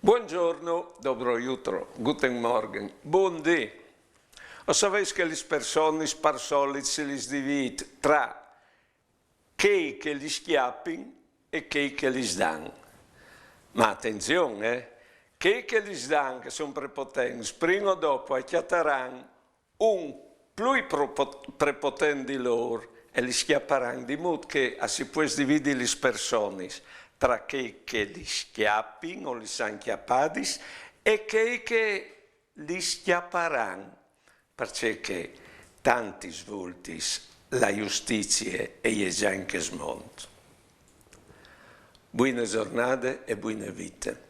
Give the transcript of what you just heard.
Buongiorno, dobro jutro, guten morgen, buon dì. O sapete che le persone parsolite si dividono tra chi che li schiappin e chi che li dan. Ma attenzione, chi che li dan, che sono prepotenti, prima o dopo acchiatteranno un più prepotente di loro e li schiapperanno di modo che si può dividere le persone tra chi che li schiappin o li san chiappati e chi che li schiapperanno, perché tanti svolti la giustizia e già in che smonto. Buone giornate e buone vite.